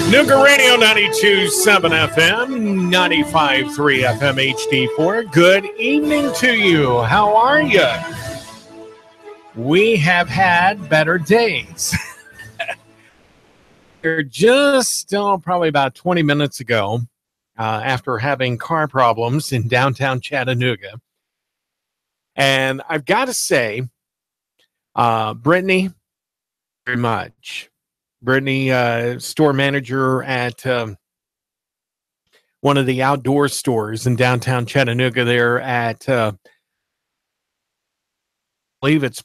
Nooga Radio 92.7 FM, 95.3 FM HD4. Good evening to you. How are you? We have had better days. They're just probably about 20 minutes ago, after having car problems in downtown Chattanooga. And I've got to say, Brittany, very much. Brittany, store manager at one of the outdoor stores in downtown Chattanooga there at, I believe it's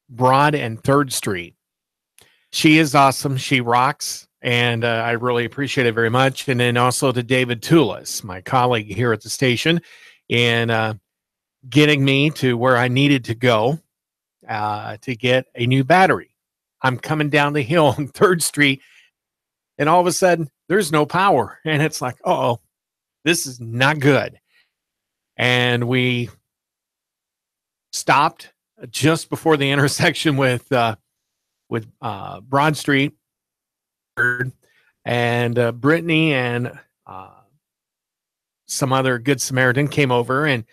Broad and 3rd Street. She is awesome. She rocks, and I really appreciate it very much. And then also to David Tulis, my colleague here at the station, in getting me to where I needed to go to get a new battery. I'm coming down the hill on 3rd Street, and all of a sudden, there's no power. And it's like, uh-oh, this is not good. And we stopped just before the intersection with Broad Street. And Brittany and some other Good Samaritan came over and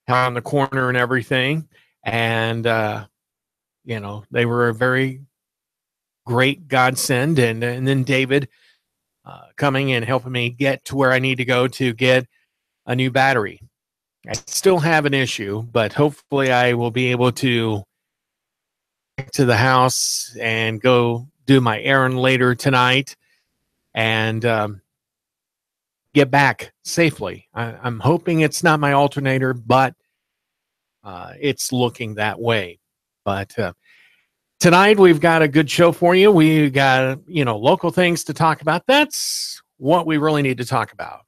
on the corner and everything. And they were a very great godsend. And then David coming and helping me get to where I need to go to get a new battery. I still have an issue, but hopefully I will be able to get to the house and go do my errand later tonight and get back safely. I'm hoping it's not my alternator, but it's looking that way. But tonight we've got a good show for you. We got, local things to talk about. That's what we really need to talk about.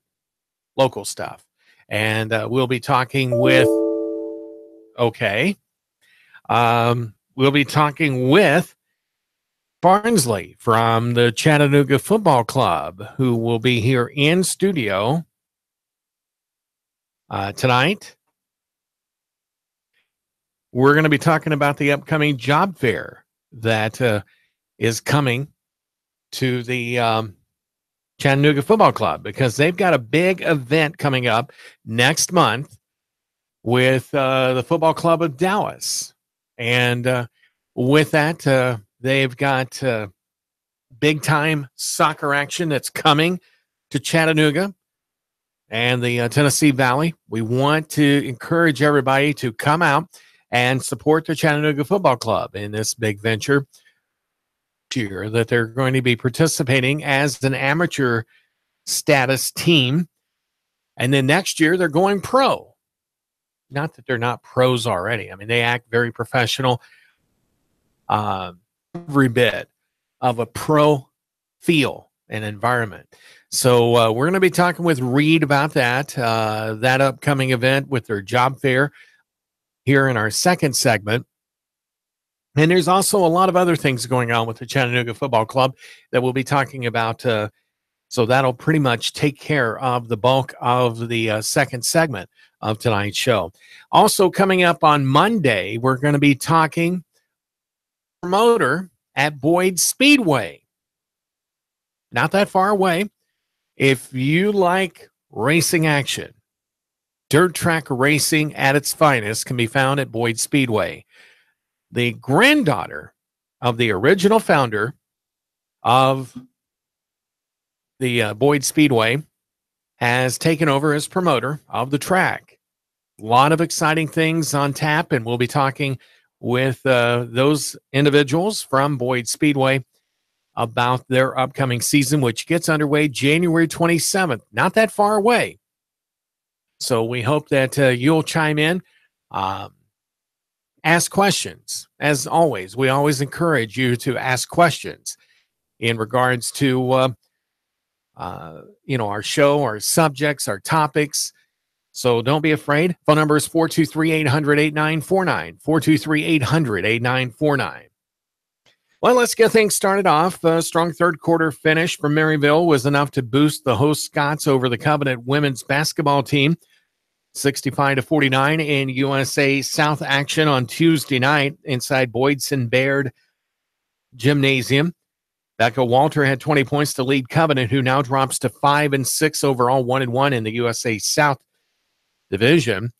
Local stuff. And we'll be talking with, we'll be talking with Barnsley from the Chattanooga Football Club, who will be here in studio tonight. We're going to be talking about the upcoming job fair that is coming to the Chattanooga Football Club, because they've got a big event coming up next month with the Football Club of Dallas. And with that, they've got big-time soccer action that's coming to Chattanooga and the Tennessee Valley. We want to encourage everybody to come out and support the Chattanooga Football Club in this big venture year that they're going to be participating as an amateur status team. And then next year they're going pro. Not that they're not pros already. I mean, they act very professional. Every bit of a pro feel and environment. So we're going to be talking with Reed about that upcoming event with their job fair here in our second segment. And there's also a lot of other things going on with the Chattanooga Football Club that we'll be talking about. So that'll pretty much take care of the bulk of the second segment of tonight's show. Also coming up on Monday, we're going to be talking promoter at Boyd Speedway. Not that far away. If you like racing action, dirt track racing at its finest can be found at Boyd Speedway. The granddaughter of the original founder of the Boyd Speedway has taken over as promoter of the track. A lot of exciting things on tap, and we'll be talking with those individuals from Boyd Speedway about their upcoming season, which gets underway January 27th. Not that far away. So we hope that you'll chime in. Ask questions. As always, we always encourage you to ask questions in regards to, our show, our subjects, our topics. So don't be afraid. Phone number is 423-800-8949, 423-800-8949. Well, let's get things started off. A strong third quarter finish from Maryville was enough to boost the host Scots over the Covenant women's basketball team 65-49 in USA South action on Tuesday night inside Boydson Baird Gymnasium. Becca Walter had 20 points to lead Covenant, who now drops to 5-6 overall, 1-1 in the USA South division.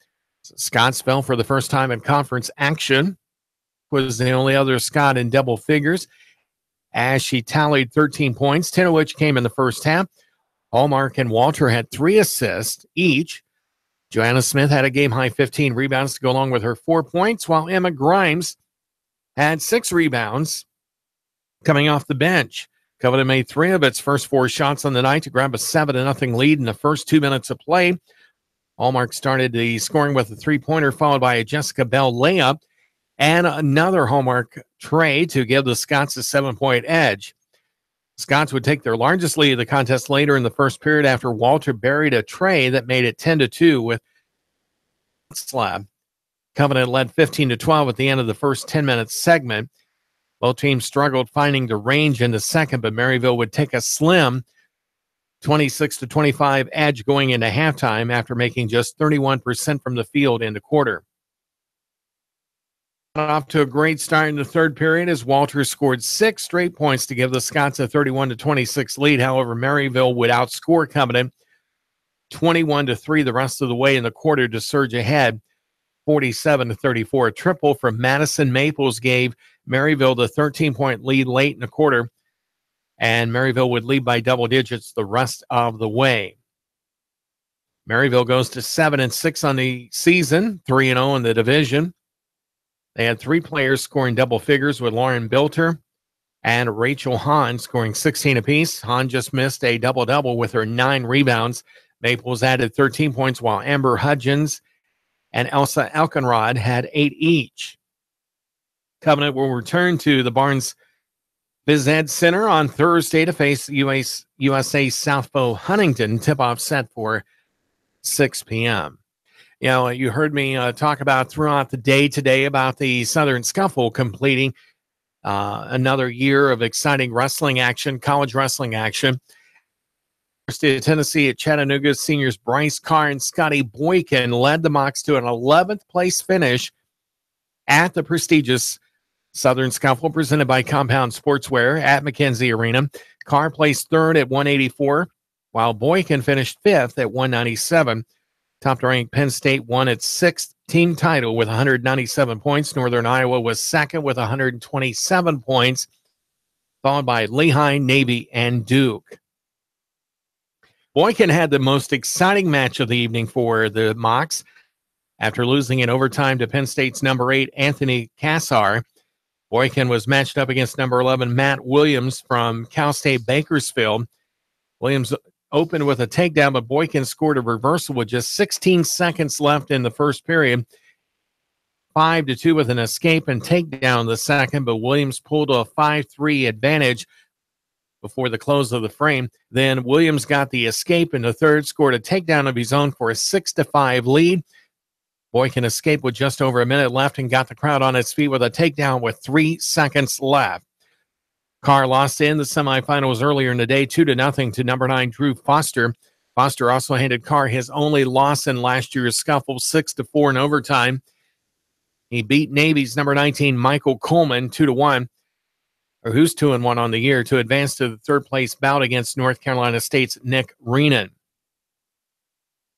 Scottsville, for the first time in conference action, was the only other Scott in double figures as she tallied 13 points, 10 of which came in the first half. Hallmark and Walter had 3 assists each. Joanna Smith had a game-high 15 rebounds to go along with her 4 points, while Emma Grimes had 6 rebounds coming off the bench. Covenant made 3 of its first 4 shots on the night to grab a 7-0 lead in the first 2 minutes of play. Hallmark started the scoring with a 3-pointer, followed by a Jessica Bell layup and another Hallmark tray to give the Scots a 7-point edge. Scots would take their largest lead of the contest later in the first period after Walter buried a tray that made it 10-2 with slab. Covenant led 15-12 at the end of the first 10-minute segment. Both teams struggled finding the range in the second, but Maryville would take a slim 26-25 edge going into halftime after making just 31% from the field in the quarter. Off to a great start in the third period as Walter scored 6 straight points to give the Scots a 31-26 lead. However, Maryville would outscore Covenant 21-3 the rest of the way in the quarter to surge ahead 47-34. A triple from Madison Maples gave Maryville the 13-point lead late in the quarter, and Maryville would lead by double digits the rest of the way. Maryville goes to 7-6 on the season, 3-0 in the division. They had 3 players scoring double figures, with Lauren Bilter and Rachel Hahn scoring 16 apiece. Hahn just missed a double-double with her 9 rebounds. Maples added 13 points, while Amber Hudgens and Elsa Elkenrod had 8 each. Covenant will return to the Barnes Phys Ed Center on Thursday to face USA Southbow Huntington. Tip-off set for 6 p.m. You know, you heard me talk about throughout the day today about the Southern Scuffle completing another year of exciting wrestling action, college wrestling action. University of Tennessee at Chattanooga, seniors Bryce Carr and Scotty Boykin led the Mocs to an 11th place finish at the prestigious Southern Scuffle presented by Compound Sportswear at McKenzie Arena. Carr placed 3rd at 184, while Boykin finished 5th at 197. Top-ranked Penn State won its 6th team title with 197 points. Northern Iowa was 2nd with 127 points, followed by Lehigh, Navy, and Duke. Boykin had the most exciting match of the evening for the Mocs after losing in overtime to Penn State's number 8, Anthony Cassar. Boykin was matched up against number 11, Matt Williams from Cal State Bakersfield. Williams opened with a takedown, but Boykin scored a reversal with just 16 seconds left in the first period. 5-2 with an escape and takedown in the second, but Williams pulled a 5-3 advantage before the close of the frame. Then Williams got the escape in the third, scored a takedown of his own for a 6-5 lead. Boykin escaped with just over a minute left and got the crowd on its feet with a takedown with 3 seconds left. Carr lost in the semifinals earlier in the day, 2-0 to number 9, Drew Foster. Foster also handed Carr his only loss in last year's scuffle, 6-4 in overtime. He beat Navy's number 19, Michael Coleman, 2-1, or who's 2-1 on the year, to advance to the third place bout against North Carolina State's Nick Reenan.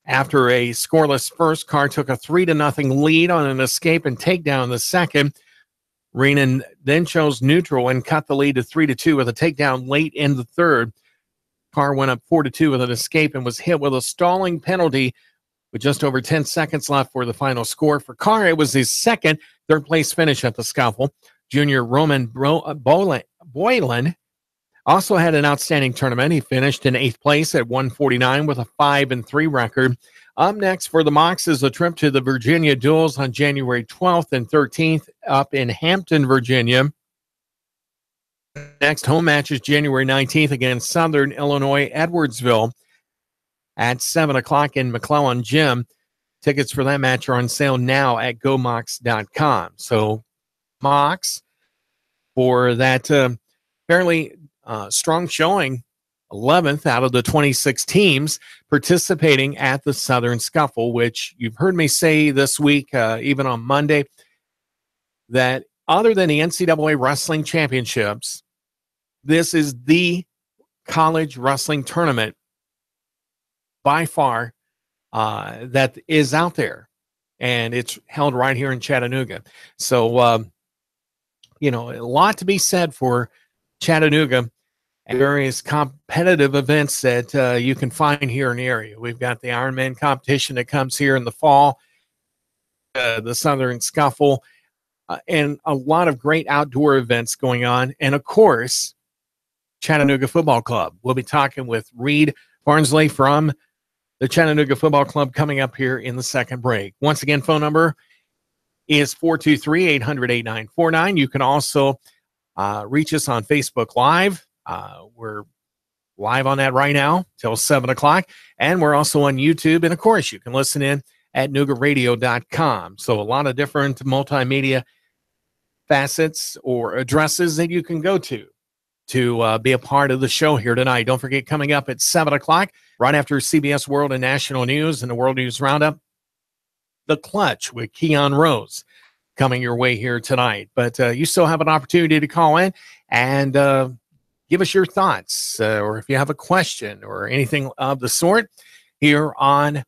After a scoreless first, Carr took a 3-0 lead on an escape and takedown in the second. Reenan then chose neutral and cut the lead to 3-2 with a takedown late in the third. Carr went up 4-2 with an escape and was hit with a stalling penalty with just over 10 seconds left for the final score. For Carr, it was his second third-place finish at the scuffle. Junior Roman Boylan also had an outstanding tournament. He finished in 8th place at 149 with a 5-3 record. Up next for the Mocs is a trip to the Virginia Duels on January 12th and 13th up in Hampton, Virginia. Next home match is January 19th against Southern Illinois Edwardsville at 7 o'clock in McClellan Gym. Tickets for that match are on sale now at gomocs.com. So Mocs, for that fairly strong showing 11th out of the 26 teams participating at the Southern Scuffle, which you've heard me say this week, even on Monday, that other than the NCAA Wrestling Championships, this is the college wrestling tournament by far that is out there. And it's held right here in Chattanooga. So, a lot to be said for Chattanooga and various competitive events that you can find here in the area. We've got the Ironman competition that comes here in the fall, the Southern Scuffle, and a lot of great outdoor events going on. And, of course, Chattanooga Football Club. We'll be talking with Reed Barnsley from the Chattanooga Football Club coming up here in the second break. Once again, phone number is 423-800-8949. You can also reach us on Facebook Live. We're live on that right now till 7 o'clock. And we're also on YouTube. And, of course, you can listen in at noogaradio.com. So a lot of different multimedia facets or addresses that you can go to be a part of the show here tonight. Don't forget, coming up at 7 o'clock, right after CBS World and National News and the World News Roundup, The Clutch with Keon Rose coming your way here tonight. But you still have an opportunity to call in and give us your thoughts, or if you have a question or anything of the sort here on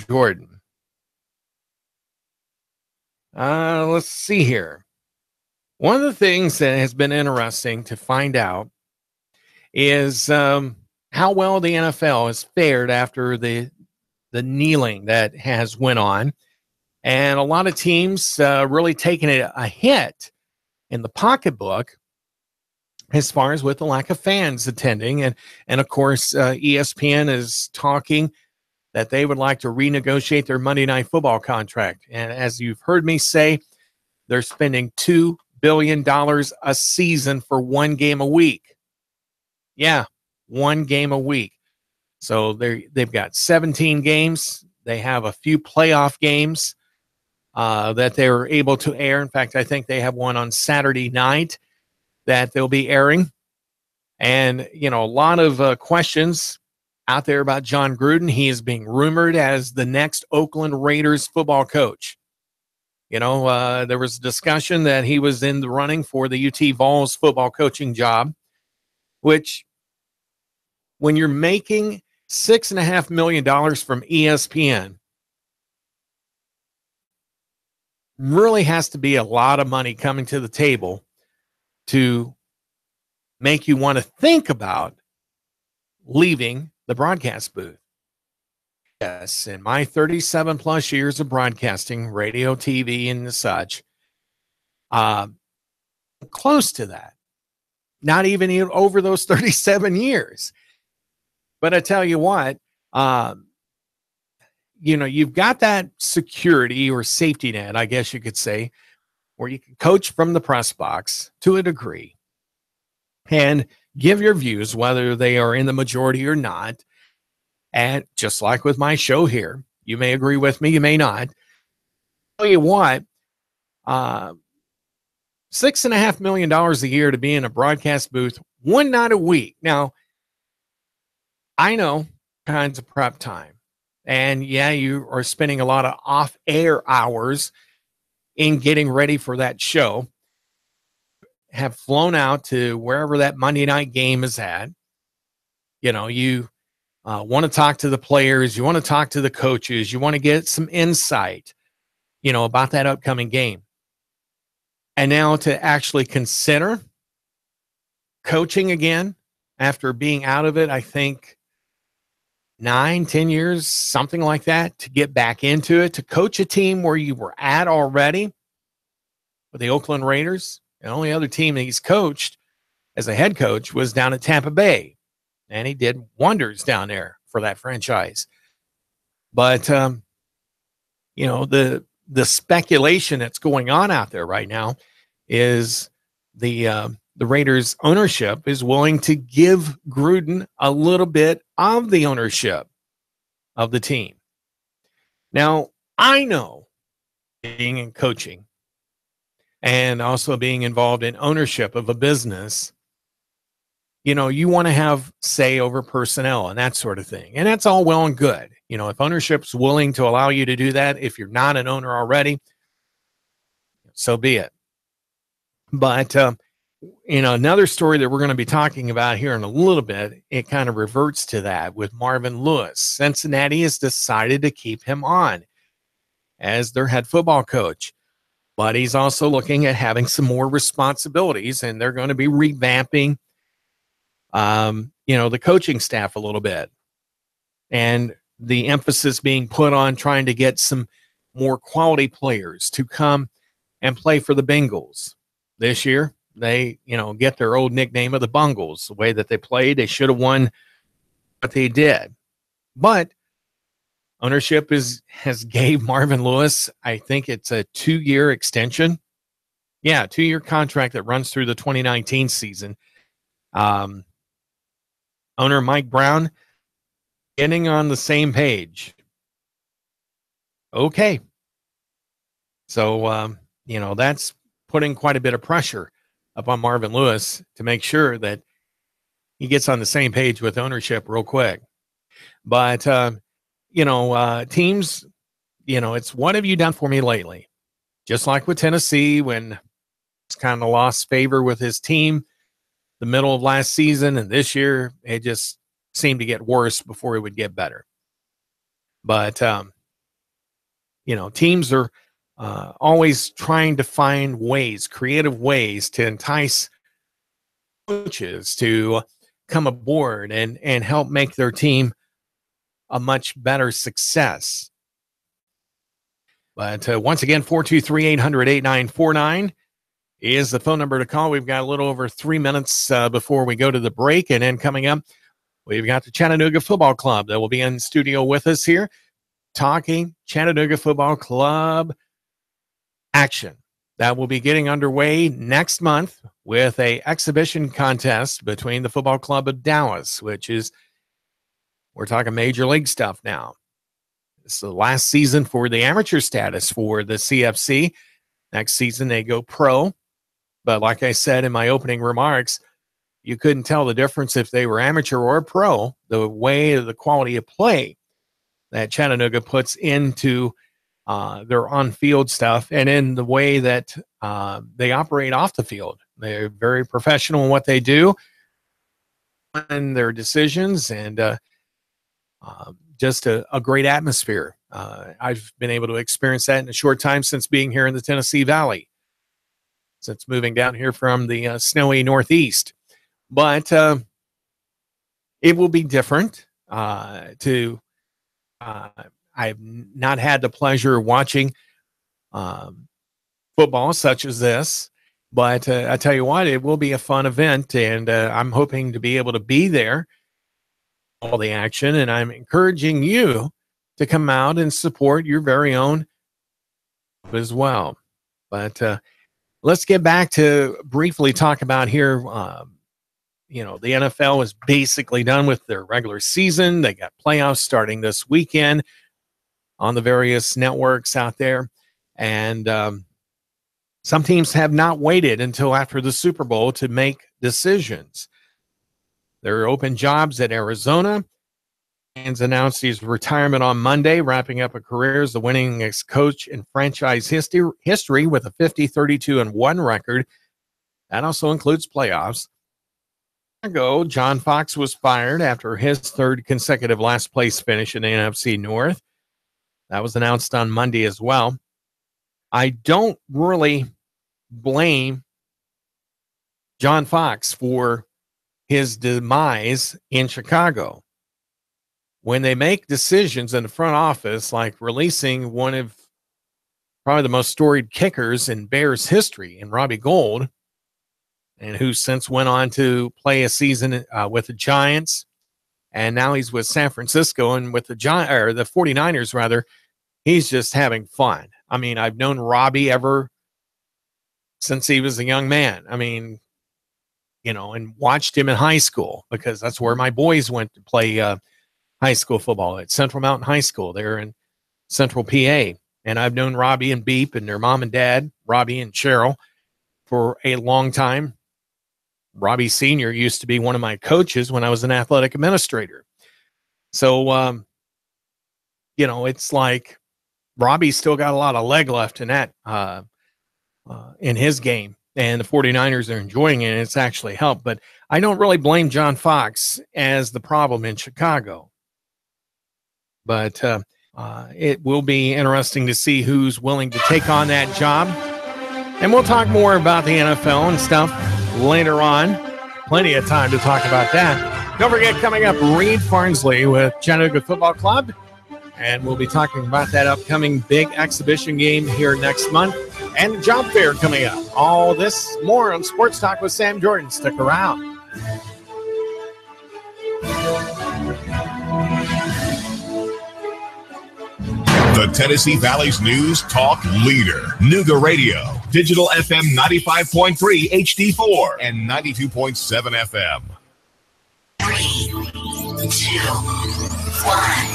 Jordan. Let's see here. One of the things that has been interesting to find out is how well the NFL has fared after the kneeling that has went on. And a lot of teams really taking a hit in the pocketbook as far as with the lack of fans attending. And of course, ESPN is talking that they would like to renegotiate their Monday Night Football contract. And as you've heard me say, they're spending $2 billion a season for one game a week. Yeah, one game a week. So they've got 17 games. They have a few playoff games that they're able to air. In fact, I think they have one on Saturday night that they'll be airing. And, a lot of questions out there about John Gruden. He is being rumored as the next Oakland Raiders football coach. There was discussion that he was in the running for the UT Vols football coaching job, which when you're making $6.5 million from ESPN, really has to be a lot of money coming to the table to make you want to think about leaving the broadcast booth. Yes, in my 37 plus years of broadcasting, radio, TV, and such, close to that. Not even over those 37 years. But I tell you what, you've got that security or safety net, I guess you could say, where you can coach from the press box to a degree and give your views, whether they are in the majority or not. And just like with my show here, you may agree with me, you may not. Tell you what, $6.5 million a year to be in a broadcast booth, one night a week. Now, I know kinds of prep time. And yeah, you are spending a lot of off-air hours in getting ready for that show. Have flown out to wherever that Monday night game is at. You want to talk to the players. You want to talk to the coaches. You want to get some insight, about that upcoming game. And now to actually consider coaching again after being out of it, I think 9-10 years, something like that, to get back into it, to coach a team where you were at already with the Oakland Raiders. The only other team that he's coached as a head coach was down at Tampa Bay. And he did wonders down there for that franchise. But, the speculation that's going on out there right now is the Raiders ownership is willing to give Gruden a little bit of the ownership of the team. Now, I know being in coaching and also being involved in ownership of a business, you want to have say over personnel and that sort of thing. And that's all well and good. If ownership's willing to allow you to do that, if you're not an owner already, so be it. But, another story that we're going to be talking about here in a little bit, it kind of reverts to that with Marvin Lewis. Cincinnati has decided to keep him on as their head football coach. But he's also looking at having some more responsibilities, and they're going to be revamping the coaching staff a little bit, and the emphasis being put on trying to get some more quality players to come and play for the Bengals this year. They, get their old nickname of the Bungles. The way that they played, they should have won, but they did. But ownership has gave Marvin Lewis, I think it's a 2-year extension. Yeah, 2-year contract that runs through the 2019 season. Owner Mike Brown getting on the same page. Okay. So, that's putting quite a bit of pressure upon Marvin Lewis to make sure that he gets on the same page with ownership real quick. But, teams, it's what have you done for me lately? Just like with Tennessee, when it's kind of lost favor with his team the middle of last season, and this year it just seemed to get worse before it would get better. But, teams are always trying to find ways, creative ways to entice coaches to come aboard and help make their team a much better success. But once again, 423-800-8949 is the phone number to call. We've got a little over 3 minutes before we go to the break. And then coming up, we've got the Chattanooga Football Club that will be in studio with us here, talking Chattanooga Football Club action. That will be getting underway next month with a exhibition contest between the Football Club of Dallas, which is, we're talking major league stuff now. It's the last season for the amateur status for the CFC. Next season, they go pro. But like I said in my opening remarks, you couldn't tell the difference if they were amateur or pro, the way, the quality of play that Chattanooga puts into their on-field stuff and in the way that they operate off the field. They're very professional in what they do and their decisions, and just a great atmosphere. I've been able to experience that in a short time since being here in the Tennessee Valley, since moving down here from the snowy Northeast. But it will be different. I've not had the pleasure of watching football such as this, but I tell you what, it will be a fun event, and I'm hoping to be able to be there, all the action, and I'm encouraging you to come out and support your very own as well. But let's get back to briefly talk about here. The NFL is basically done with their regular season. They got playoffs starting this weekend on the various networks out there. And some teams have not waited until after the Super Bowl to make decisions. There are open jobs at Arizona. Fans announced his retirement on Monday, wrapping up a career as the winningest coach in franchise history with a 50-32-1 record. That also includes playoffs. Ago, John Fox was fired after his third consecutive last place finish in the NFC North. That was announced on Monday as well. I don't really blame John Fox for his demise in Chicago. When they make decisions in the front office, like releasing one of probably the most storied kickers in Bears history in Robbie Gould, and who since went on to play a season with the Giants, and now he's with San Francisco and with the 49ers rather, he's just having fun. I mean, I've known Robbie ever since he was a young man. I mean, and watched him in high school because that's where my boys went to play high school football at Central Mountain High School there in Central PA. And I've known Robbie and Beep and their mom and dad, Robbie and Cheryl, for a long time. Robbie Sr. used to be one of my coaches when I was an athletic administrator. So, it's like Robbie's still got a lot of leg left in that, in his game, and the 49ers are enjoying it, and it's actually helped. But I don't really blame John Fox as the problem in Chicago. But it will be interesting to see who's willing to take on that job. And we'll talk more about the NFL and stuff later on. Plenty of time to talk about that. Don't forget, coming up, Reed Farnsley with Chattanooga Football Club. And we'll be talking about that upcoming big exhibition game here next month. And the job fair coming up. All this more on Sports Talk with Sam Jordan. Stick around. The Tennessee Valley's news talk leader, Nooga Radio, digital FM 95.3 HD4 and 92.7 FM. 3, 2, 1.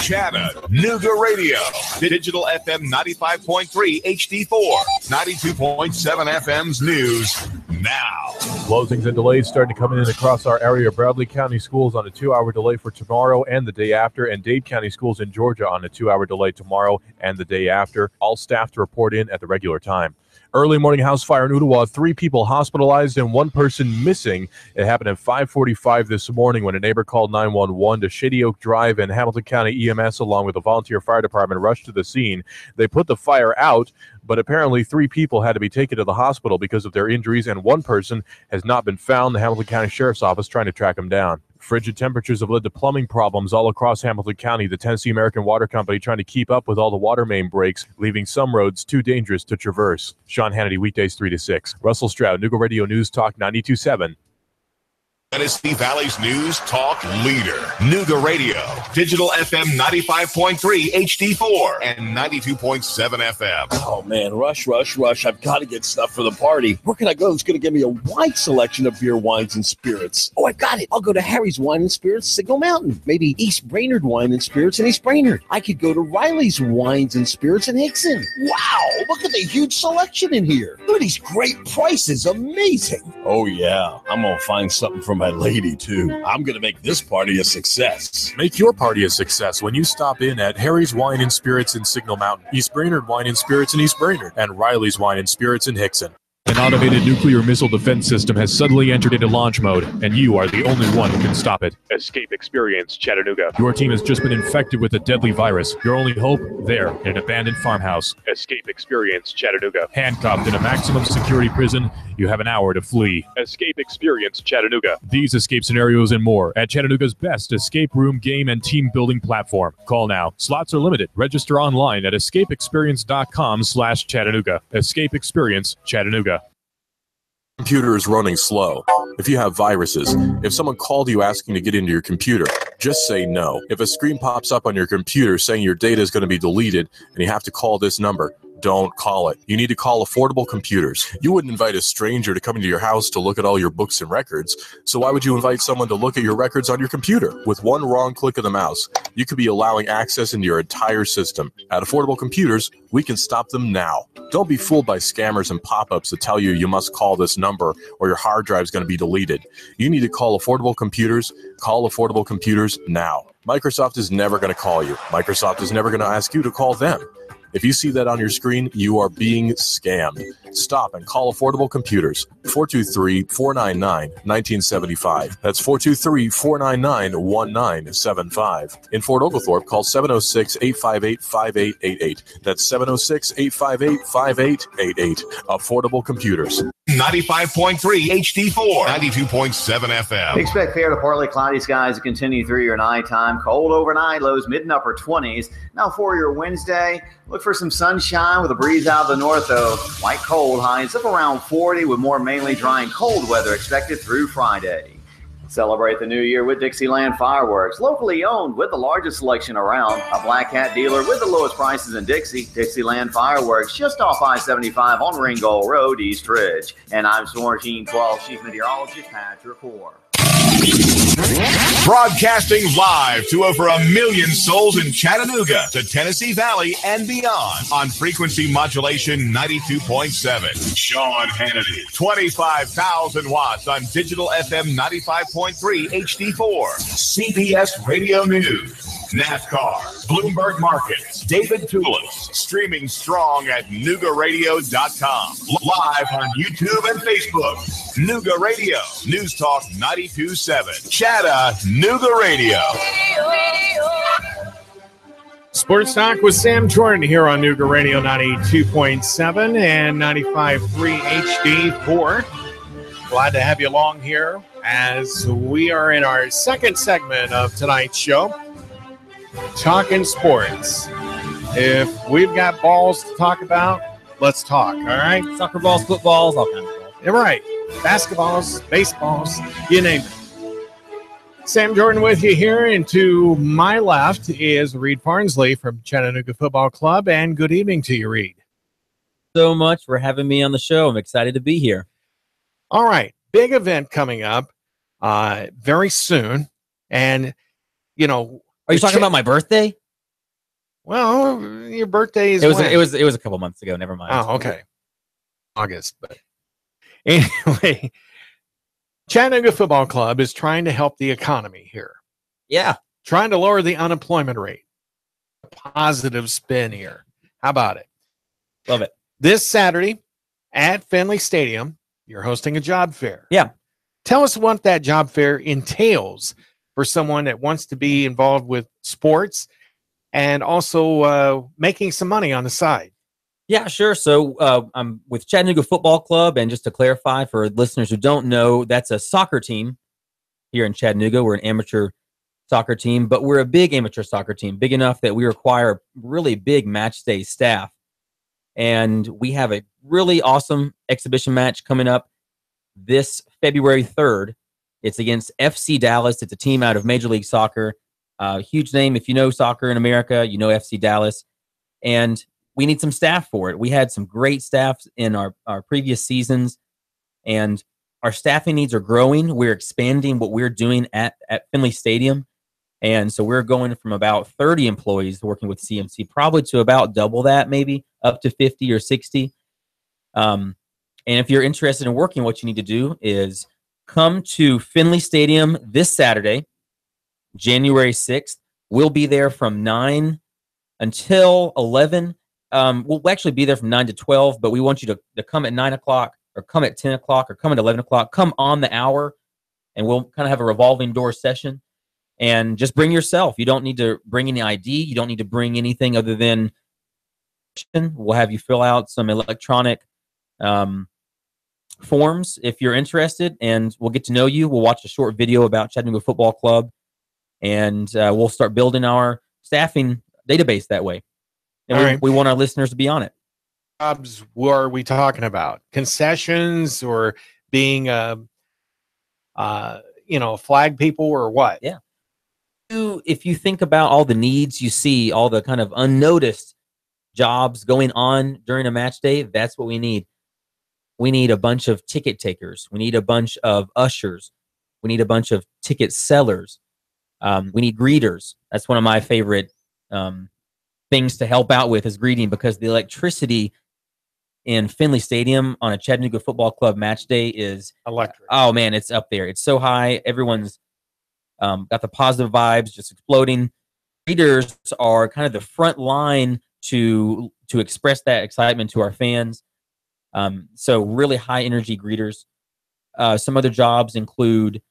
Chattanooga Radio, digital FM 95.3 HD4, 92.7 FM's news now. Closings and delays starting to come in across our area. Bradley County schools on a 2-hour delay for tomorrow and the day after, and Dade County schools in Georgia on a 2-hour delay tomorrow and the day after. All staff to report in at the regular time. Early morning house fire in Ottawa, 3 people hospitalized and 1 person missing. It happened at 5:45 this morning when a neighbor called 911 to Shady Oak Drive, and Hamilton County EMS along with the volunteer fire department rushed to the scene. They put the fire out, but apparently 3 people had to be taken to the hospital because of their injuries, and 1 person has not been found. The Hamilton County Sheriff's Office trying to track him down. Frigid temperatures have led to plumbing problems all across Hamilton County. The Tennessee American Water Company trying to keep up with all the water main breaks, leaving some roads too dangerous to traverse. Sean Hannity, weekdays 3 to 6. Russell Stroud, Nooga Radio News Talk 92.7. Tennessee Valley's news talk leader, Nooga Radio, digital FM 95.3 HD4 and 92.7 FM. Oh man, rush. I've got to get stuff for the party. Where can I go that's going to give me a wide selection of beer, wines, and spirits? Oh, I got it. I'll go to Harry's Wine and Spirits, Signal Mountain. Maybe East Brainerd Wine and Spirits in East Brainerd. I could go to Riley's Wines and Spirits in Hickson. Wow, look at the huge selection in here. Look at these great prices. Amazing. Oh yeah, I'm going to find something for my lady too. I'm going to make this party a success. Make your party a success when you stop in at Harry's Wine and Spirits in Signal Mountain, East Brainerd Wine and Spirits in East Brainerd, and Riley's Wine and Spirits in Hickson. An automated nuclear missile defense system has suddenly entered into launch mode, and you are the only one who can stop it. Escape Experience Chattanooga. Your team has just been infected with a deadly virus. Your only hope? There, in an abandoned farmhouse. Escape Experience Chattanooga. Handcuffed in a maximum security prison, you have an hour to flee. Escape Experience Chattanooga. These escape scenarios and more at Chattanooga's best escape room, game, and team building platform. Call now. Slots are limited. Register online at escapeexperience.com/Chattanooga. Escape Experience Chattanooga. Computer is running slow. If you have viruses, if someone called you asking to get into your computer, just say no. If a screen pops up on your computer saying your data is going to be deleted and you have to call this number, don't call it. You need to call Affordable Computers. You wouldn't invite a stranger to come into your house to look at all your books and records, so why would you invite someone to look at your records on your computer? With one wrong click of the mouse, you could be allowing access into your entire system. At Affordable Computers, we can stop them now. Don't be fooled by scammers and pop-ups that tell you must call this number or your hard drive is going to be deleted. You need to call Affordable Computers. Call Affordable Computers now. Microsoft is never going to call you. Microsoft is never going to ask you to call them. If you see that on your screen, you are being scammed. Stop and call Affordable Computers. 423-499-1975. That's 423-499-1975. In Fort Oglethorpe, call 706-858-5888. That's 706-858-5888. Affordable Computers. 95.3 HD4, 92.7 FM. Expect fair to partly cloudy skies to continue through your nighttime. Cold overnight, lows mid and upper 20s. Now for your Wednesday, look for some sunshine with a breeze out of the north, though. Quite cold, highs up around 40 with more mainly dry and cold weather expected through Friday. Celebrate the new year with Dixieland Fireworks, locally owned with the largest selection around. A Black Hat dealer with the lowest prices in Dixie. Dixieland Fireworks, just off I-75 on Ringgold Road, East Ridge. And I'm Swarm Team 12 Chief Meteorologist Patrick Hoare. Broadcasting live to over 1 million souls in Chattanooga, the Tennessee Valley, and beyond on frequency modulation 92.7. Sean Hannity, 25,000 watts on digital FM 95.3 HD4. CBS Radio News. NASCAR, Bloomberg Markets, David Tulis, streaming strong at NoogaRadio.com. Live on YouTube and Facebook. Nooga Radio, News Talk 92.7. Chattanooga Radio. Sports Talk with Sam Jordan here on Nooga Radio 92.7 and 95.3 HD4. Glad to have you along here as we are in our second segment of tonight's show. Talking sports. If we've got balls to talk about, let's talk, all right? Soccer balls, footballs, all kinds of balls. You're right. Basketballs, baseballs, you name it. Sam Jordan with you here, and to my left is Reed Farnsley from Chattanooga Football Club, and good evening to you, Reed. So much for having me on the show. I'm excited to be here. All right. Big event coming up very soon, and, you know, are you talking about my birthday? Well, your birthday is it was a couple months ago. Never mind. Oh, okay. August. But anyway, Chattanooga Football Club is trying to help the economy here. Yeah. Trying to lower the unemployment rate. A positive spin here. How about it? Love it. This Saturday at Finley Stadium, you're hosting a job fair. Yeah. Tell us what that job fair entails for someone that wants to be involved with sports and also making some money on the side. Yeah, sure. So I'm with Chattanooga Football Club, and just to clarify for listeners who don't know, that's a soccer team here in Chattanooga. We're an amateur soccer team, but we're a big amateur soccer team, big enough that we require really big match day staff. And we have a really awesome exhibition match coming up this February 3rd. It's against FC Dallas. It's a team out of Major League Soccer. Huge name. If you know soccer in America, you know FC Dallas. And we need some staff for it. We had some great staff in our previous seasons, and our staffing needs are growing. We're expanding what we're doing at Finley Stadium. And so we're going from about 30 employees working with CMC, probably to about double that, maybe up to 50 or 60. And if you're interested in working, what you need to do is come to Finley Stadium this Saturday, January 6th. We'll be there from 9 until 11. We'll actually be there from 9 to 12, but we want you to come at 9 o'clock or come at 10 o'clock or come at 11 o'clock. Come on the hour, and we'll kind of have a revolving door session. And just bring yourself. You don't need to bring any ID. You don't need to bring anything other than we'll have you fill out some electronic forms if you're interested, and we'll get to know you. We'll watch a short video about Chattanooga Football Club, and we'll start building our staffing database that way. And we want our listeners to be on it. Jobs, what are we talking about? Concessions or being, flag people or what? Yeah. If you think about all the needs you see, all the kind of unnoticed jobs going on during a match day, that's what we need. We need a bunch of ticket takers. We need a bunch of ushers. We need a bunch of ticket sellers. We need greeters. That's one of my favorite things to help out with is greeting, because the electricity in Finley Stadium on a Chattanooga Football Club match day is electric. Oh man, it's up there. It's so high. Everyone's got the positive vibes just exploding. Greeters are kind of the front line to express that excitement to our fans. So really high energy greeters. Some other jobs include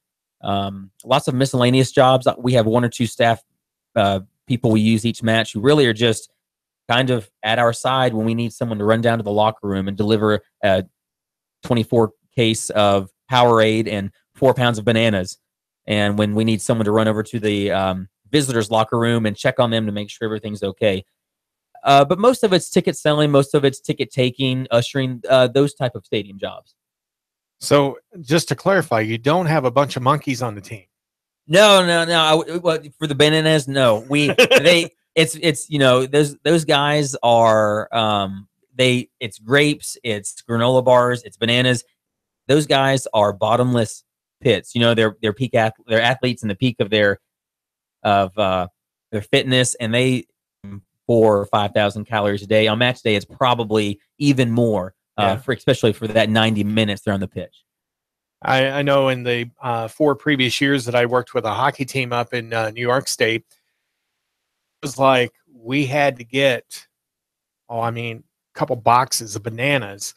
lots of miscellaneous jobs. We have one or two staff people we use each match who really are just kind of at our side when we need someone to run down to the locker room and deliver a 24 case of Powerade and 4 pounds of bananas. And when we need someone to run over to the visitors' locker room and check on them to make sure everything's okay. But most of it's ticket selling, most of it's ticket taking, ushering, those type of stadium jobs. So just to clarify, you don't have a bunch of monkeys on the team. No. For the bananas, no. It's those guys are it's grapes, it's granola bars, it's bananas. Those guys are bottomless pits. You know, they're peak they're athletes in the peak of their fitness, and they 4,000 or 5,000 calories a day. On match day, it's probably even more, especially for that 90 minutes they're on the pitch. I know in the 4 previous years that I worked with a hockey team up in New York State, it was like we had to get, a couple boxes of bananas,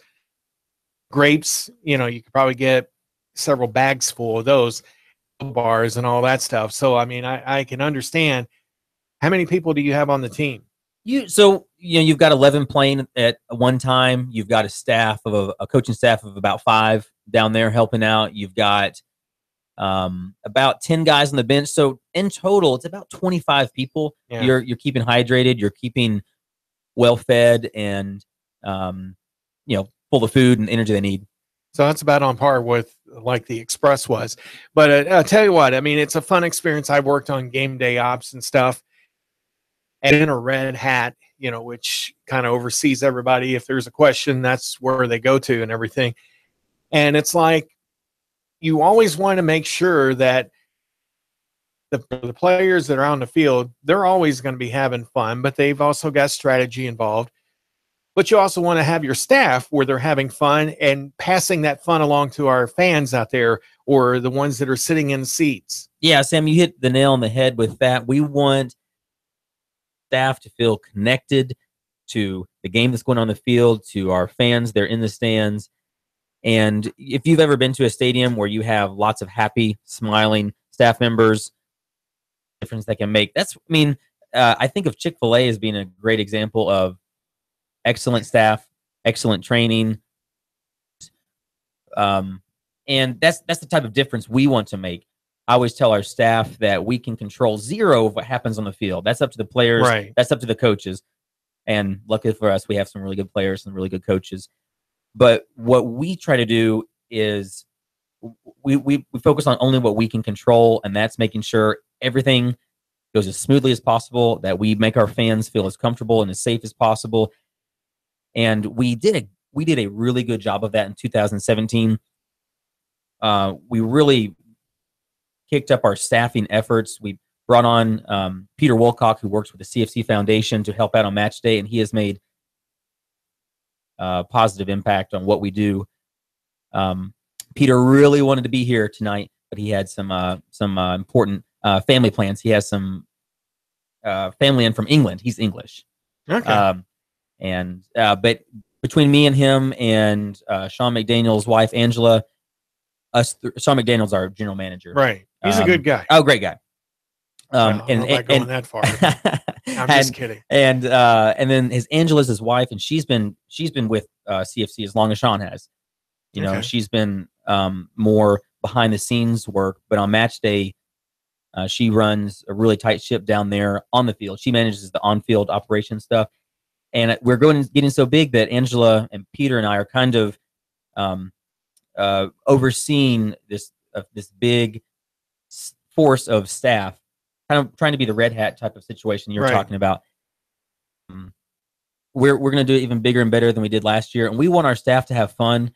grapes. You know, you could probably get several bags full of those, bars and all that stuff. So, I can understand. How many people do you have on the team? You've got 11 playing at one time. You've got a staff of a coaching staff of about 5 down there helping out. You've got about 10 guys on the bench. So in total, it's about 25 people. Yeah. You're keeping hydrated. You're keeping well fed and full of food and energy they need. So that's about on par with like the Express was. But I'll tell you what, it's a fun experience. I worked on game day ops and stuff. And in a red hat, which kind of oversees everybody. If there's a question, that's where they go to and everything. And it's like you always want to make sure that the players that are on the field, they're always going to be having fun, but they've also got strategy involved. But you also want to have your staff where they're having fun and passing that fun along to our fans out there or the ones that are sitting in the seats. Yeah, Sam, you hit the nail on the head with that. We want staff to feel connected to the game that's going on the field, to our fans. They're in the stands. And if you've ever been to a stadium where you have lots of happy, smiling staff members, difference they can make. I think of Chick-fil-A as being a great example of excellent staff, excellent training. And that's the type of difference we want to make. I always tell our staff that we can control 0 of what happens on the field. That's up to the players. Right. That's up to the coaches. And luckily for us, we have some really good players and really good coaches. But what we try to do is we focus on only what we can control, and that's making sure everything goes as smoothly as possible, that we make our fans feel as comfortable and as safe as possible. And we did a really good job of that in 2017. We really kicked up our staffing efforts. We brought on Peter Wolcock, who works with the CFC Foundation, to help out on match day, and he has made a positive impact on what we do. Peter really wanted to be here tonight, but he had some important family plans. He has some family in from England. He's English. Okay. But between me and him and Sean McDaniel's wife, Angela, Sean McDaniel's our general manager. Right. He's a good guy. Oh, great guy. Going that far. I'm just kidding. And then Angela's his wife, and she's been with CFC as long as Sean has. She's been more behind the scenes work, but on match day, she runs a really tight ship down there on the field. She manages the on-field operation stuff, and we're getting so big that Angela and Peter and I are kind of overseeing this big force of staff, kind of trying to be the red hat type of situation you're talking about. We're going to do it even bigger and better than we did last year, and we want our staff to have fun.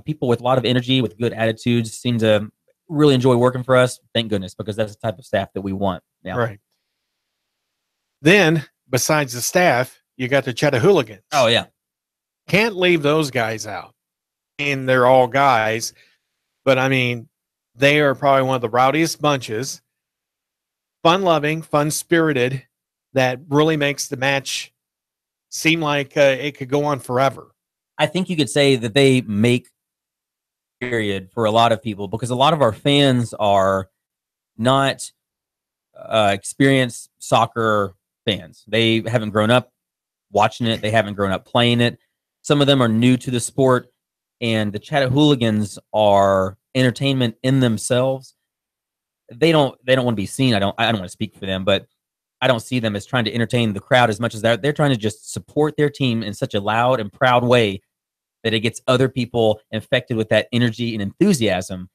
People with a lot of energy, with good attitudes, seem to really enjoy working for us. Thank goodness, because that's the type of staff that we want. Yeah. Right. Then, besides the staff, you got the Chatahooligans. Oh yeah, can't leave those guys out. And they're all guys, but they are probably one of the rowdiest bunches. Fun-loving, fun-spirited, that really makes the match seem like it could go on forever. I think you could say that they make period for a lot of people, because a lot of our fans are not experienced soccer fans. They haven't grown up watching it. They haven't grown up playing it. Some of them are new to the sport, and the Chatahooligans are entertainment in themselves. They don't want to be seen. I don't want to speak for them, but I don't see them as trying to entertain the crowd as much as they're trying to just support their team in such a loud and proud way that it gets other people infected with that energy and enthusiasm.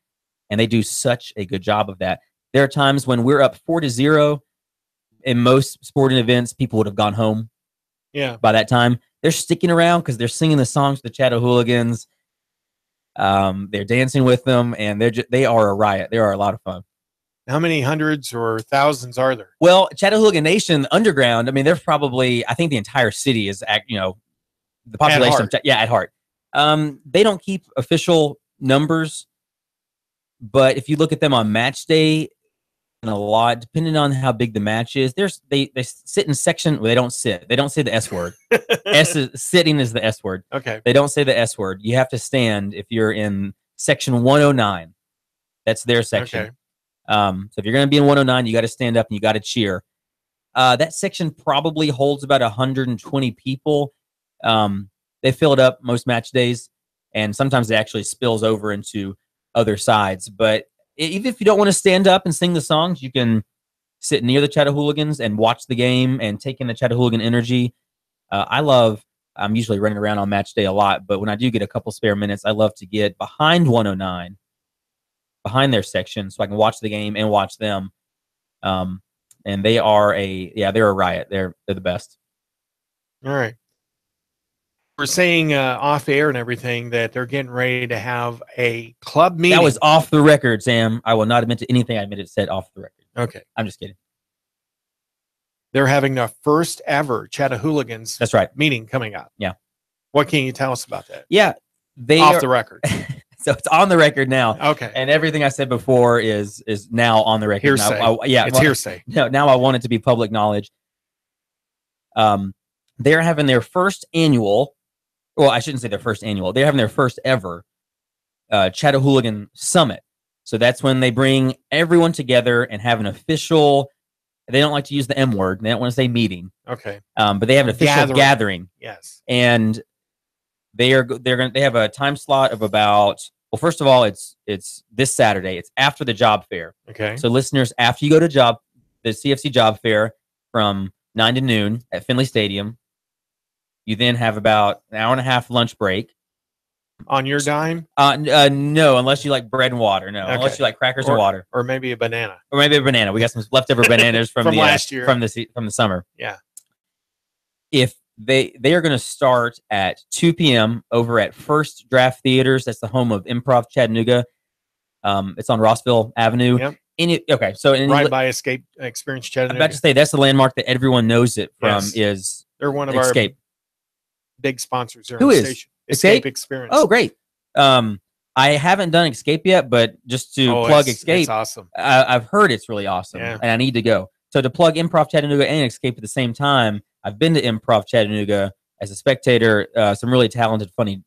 And they do such a good job of that. There are times when we're up 4-0 in most sporting events, people would have gone home. Yeah. By that time, they're sticking around because they're singing the songs to the Chatahooligans. They're dancing with them, and they are a riot. They are a lot of fun. How many hundreds or thousands are there? Well, Chattanooga Nation underground. I mean, there's probably, I think the entire city is the population. At heart. They don't keep official numbers, but if you look at them on match day, and a lot, depending on how big the match is, they sit in section. Well, they don't sit. They don't say the S word. Sitting is the S word. Okay. They don't say the S word. You have to stand if you're in section 109. That's their section. Okay. So if you're going to be in 109, you got to stand up and you got to cheer. That section probably holds about 120 people. They fill it up most match days, and sometimes it actually spills over into other sides. But even if you don't want to stand up and sing the songs, you can sit near the Chattahooligans and watch the game and take in the Chattahooligan energy. I'm usually running around on match day a lot, but when I do get a couple spare minutes, I love to get behind 109, behind their section, so I can watch the game and watch them. And they are they're a riot. They're the best. All right. We're saying off air and everything that they're getting ready to have a club meeting. That was off the record, Sam. I will not admit to anything I admitted said off the record. Okay. I'm just kidding. They're having the first ever Chattahooligans That's right. meeting coming up. Yeah. What can you tell us about that? Yeah. Off the record. So it's on the record now. Okay. And everything I said before is now on the record. Hearsay. It's hearsay. No, now I want it to be public knowledge. They're having their first annual, well, I shouldn't say their first annual. They're having their first ever Chattahooligan Summit. So that's when they bring everyone together and have an official, they don't like to use the M word. They don't want to say meeting. Okay. But they have an official gathering. Yes. And they have a time slot of about, well, first of all, it's this Saturday. It's after the job fair. Okay. So listeners, after you go to the CFC job fair from 9 to noon at Finley Stadium, you then have about an hour and a half lunch break. On your dime? No, unless you like bread and water. No, Okay. unless you like crackers and water, or maybe a banana, or maybe a banana. We got some leftover bananas from the last year, from the summer. Yeah. If they are going to start at 2 p.m. over at First Draft Theaters. That's the home of Improv Chattanooga. It's on Rossville Avenue. Yep. So right by Escape Experience Chattanooga. I'm about to say that's the landmark that everyone knows it from. Yes. They're one of Escape. Our big sponsors here. Who on the is station. Escape Experience. Oh, great. I haven't done Escape yet, but just to plug Escape, it's awesome. I've heard it's really awesome, and I need to go. So to plug Improv Chattanooga and Escape at the same time, I've been to Improv Chattanooga as a spectator. Some really talented, funny,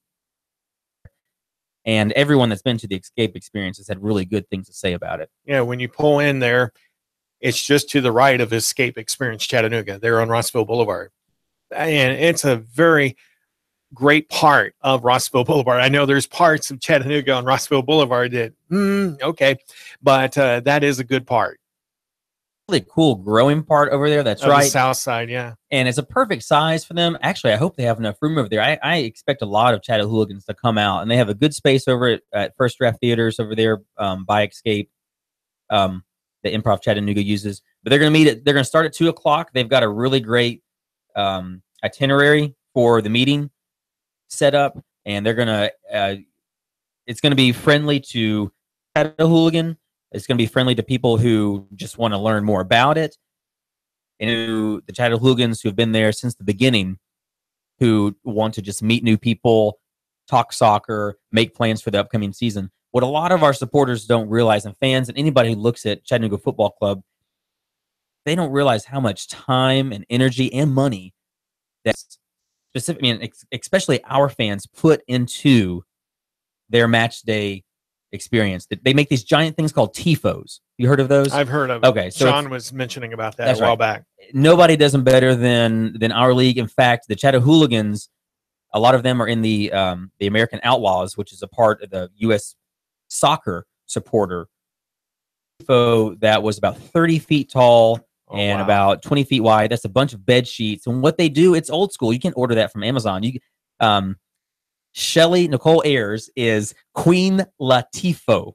and everyone that's been to the Escape Experience has had really good things to say about it. Yeah, when you pull in there, it's just to the right of Escape Experience Chattanooga. They're on Rossville Boulevard, and it's a very great part of Rossville Boulevard. I know there's parts of Chattanooga on Rossville Boulevard that, okay, but that is a good part. Really cool growing part over there. That's right. The south side, yeah. And it's a perfect size for them. Actually, I hope they have enough room over there. I expect a lot of Chattahooligans to come out, and they have a good space over at First Draft Theaters over there by Escape that Improv Chattanooga uses. But they're going to meet they're going to start at 2:00. They've got a really great itinerary for the meeting set up, and they're going to it's going to be friendly to Chattahooligan. It's going to be friendly to people who just want to learn more about it, and the Chattahooligans who have been there since the beginning, who want to just meet new people, talk soccer, make plans for the upcoming season. What a lot of our supporters don't realize, and fans and anybody who looks at Chattanooga Football Club, they don't realize how much time and energy and money that's especially our fans put into their match day experience. They make these giant things called TIFOs. You heard of those? I've heard of it. Okay, so Sean was mentioning about that a while back. Nobody does them better than our league. In fact, the Chattahooligans, a lot of them are in the American Outlaws, which is a part of the U.S. soccer supporter TIFO that was about 30 feet tall and about 20 feet wide. That's a bunch of bed sheets. And what they do, it's old school. You can order that from Amazon. Shelly Nicole Ayers is Queen Latifo.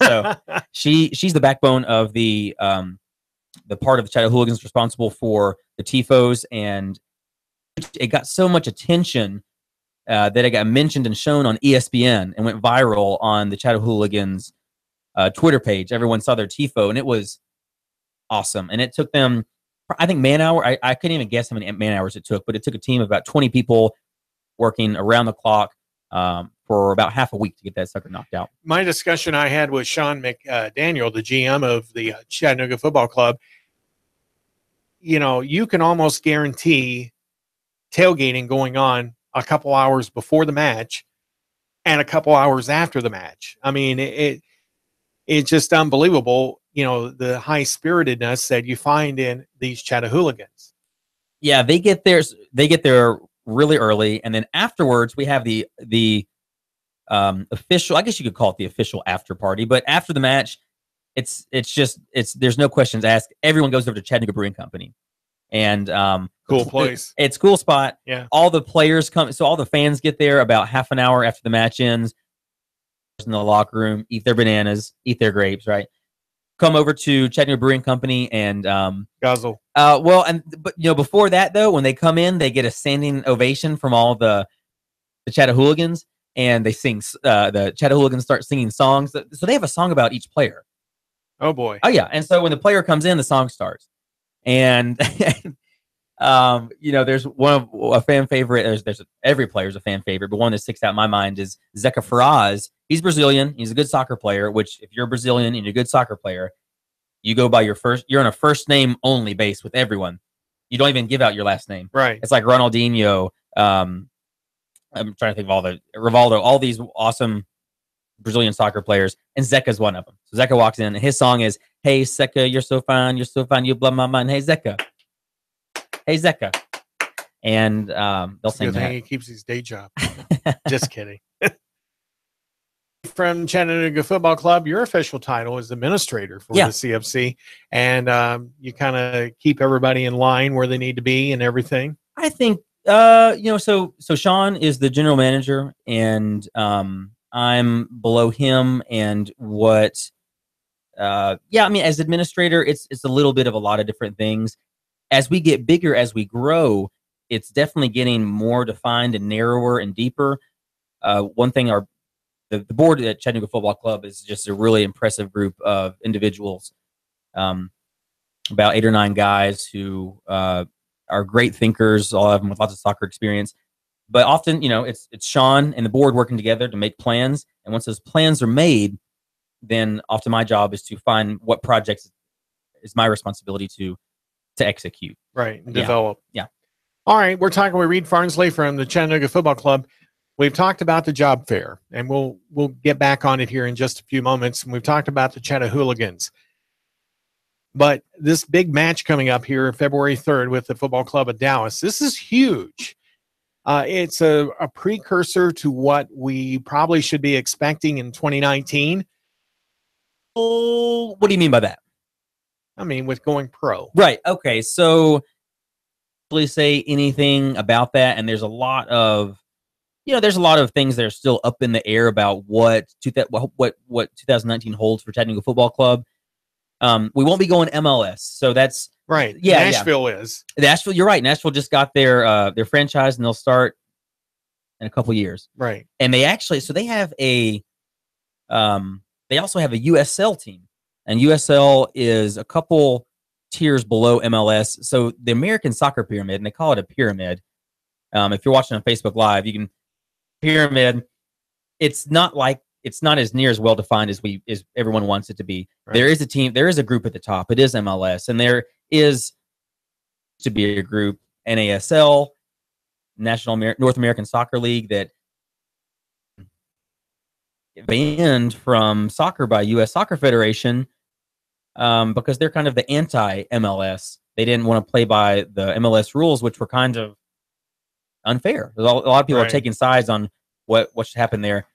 So she's the backbone of the part of the Chattahooligans responsible for the TIFOs, and it got so much attention that it got mentioned and shown on ESPN and went viral on the Chatahooligans Twitter page. Everyone saw their TIFO, and it was awesome. And it took them, I think, I couldn't even guess how many man hours it took, but it took a team of about 20 people working around the clock for about half a week to get that sucker knocked out. My discussion I had with Sean McDaniel, the GM of the Chattanooga Football Club, you can almost guarantee tailgating going on a couple hours before the match and a couple hours after the match. I mean, it's just unbelievable, the high-spiritedness that you find in these Chatahooligans. Yeah, they get there really early, and then afterwards we have the official, I guess you could call it the official after party, but after the match, it's there's no questions asked. Everyone goes over to Chattanooga Brewing Company, and cool place. It's a cool spot. Yeah. All the players come, so all the fans get there about half an hour after the match ends. In the locker room, eat their bananas, eat their grapes, right? Come over to Chattanooga Brewing Company and guzzle. But before that though, when they come in, they get a standing ovation from all the Chatahooligans, and they sing. The Chatahooligans start singing songs. So they have a song about each player. Oh boy. Oh yeah. And so when the player comes in, the song starts. And there's a fan favorite. There's every player's a fan favorite, but one that sticks out in my mind is Zeca Ferraz. He's Brazilian. He's a good soccer player, which if you're Brazilian and you're a good soccer player, you go by you're on a first name only base with everyone. You don't even give out your last name. Right. It's like Ronaldinho. I'm trying to think of all the Rivaldo, all these awesome Brazilian soccer players, and Zeca's one of them. So Zeca walks in, and his song is, "Hey Zeca, you're so fine, you blow my mind. Hey Zeca, hey Zeca," and they'll sing that. He keeps his day job. Just kidding. From Chattanooga Football Club, your official title is administrator for the CFC, and you kind of keep everybody in line where they need to be and everything. I think so Sean is the general manager, and I'm below him, and as administrator, it's a little bit of a lot of different things. As we get bigger, as we grow, it's definitely getting more defined and narrower and deeper. One thing the board at Chattanooga Football Club is just a really impressive group of individuals, about 8 or 9 guys who are great thinkers, all of them with lots of soccer experience. But often, it's Sean and the board working together to make plans. And once those plans are made, then often my job is to find what projects is my responsibility to execute. Right. And develop. Yeah. All right. We're talking with Reed Farnsley from the Chattanooga Football Club. We've talked about the job fair, and we'll get back on it here in just a few moments. And we've talked about the Chatahooligans. But this big match coming up here February 3rd with the Football Club of Dallas, this is huge. It's a precursor to what we probably should be expecting in 2019. What do you mean by that? I mean, with going pro. Right. Okay. So, really say anything about that, and there's a lot of things that are still up in the air about what 2019 holds for Chattanooga Football Club. We won't be going MLS, so that's right. Yeah, Nashville is. Nashville. You're right. Nashville just got their franchise, and they'll start in a couple years. Right. And they have they also have a USL team, and USL is a couple tiers below MLS. So the American Soccer Pyramid, and they call it a pyramid. If you're watching on Facebook Live, you can pyramid. It's not as near as well defined as everyone wants it to be. Right. There is a team, there is a group at the top. It is MLS, and there is to be a group, NASL, North American Soccer League, that banned from soccer by U.S. Soccer Federation because they're kind of the anti-MLS. They didn't want to play by the MLS rules, which were kind of unfair. A lot of people are taking sides on what should happen there.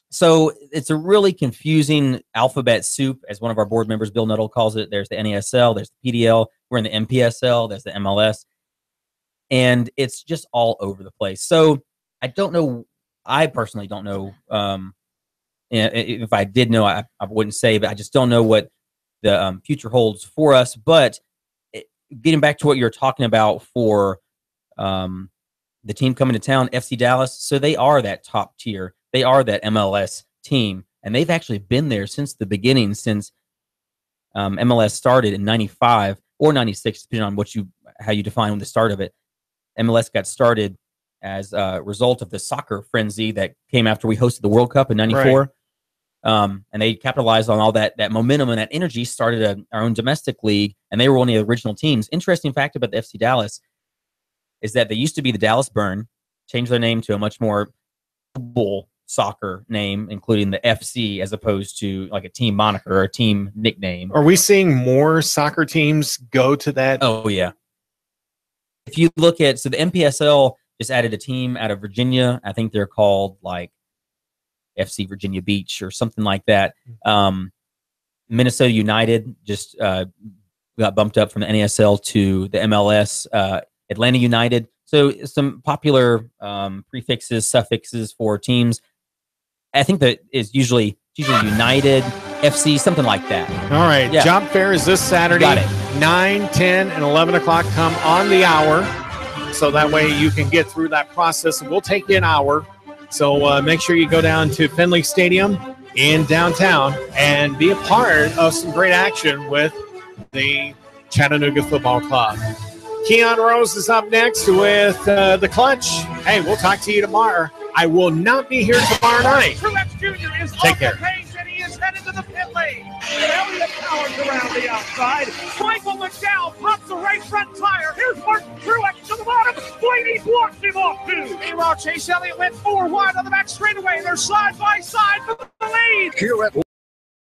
So it's a really confusing alphabet soup, as one of our board members, Bill Nuttall, calls it. There's the NASL, there's the PDL, we're in the MPSL, there's the MLS, and it's just all over the place. So I don't know. I personally don't know. If I did know, I wouldn't say, but I just don't know what the future holds for us. But getting back to what you're talking about for the team coming to town, FC Dallas. So they are that top tier. They are that MLS team. And they've actually been there since the beginning, since MLS started in 95 or 96, depending on how you define the start of it. MLS got started as a result of the soccer frenzy that came after we hosted the World Cup in 94. Right. And they capitalized on all that momentum and that energy, started our own domestic league, and they were one of the original teams. Interesting fact about the FC Dallas is that they used to be the Dallas Burn, changed their name to a much more bull soccer name, including the FC, as opposed to like a team moniker or a team nickname. Are we seeing more soccer teams go to that? Oh, yeah. If you look at, so the NPSL just added a team out of Virginia. I think they're called like FC Virginia Beach or something like that. Minnesota United just got bumped up from the NASL to the MLS. Atlanta United. So some popular prefixes, suffixes for teams. I think that is usually United, FC, something like that. All right. Yeah. Job fair is this Saturday. Got it. 9, 10, and 11 o'clock. Come on the hour. So that way you can get through that process. And we'll take you an hour. So make sure you go down to Finley Stadium in downtown and be a part of some great action with the Chattanooga Football Club. Keon Rose is up next with the Clutch. Hey, we'll talk to you tomorrow. I will not be here tomorrow night. Truex Jr. is Take off care. the pace, and he is headed to the pit lane. Elliott Powers around the outside. Michael McDowell pops the right front tire. Here's Martin Truex to the bottom. Blaney blocks him off too. Meanwhile, Chase Elliott went 4 wide on the back straightaway. They're side by side for the lead. Here at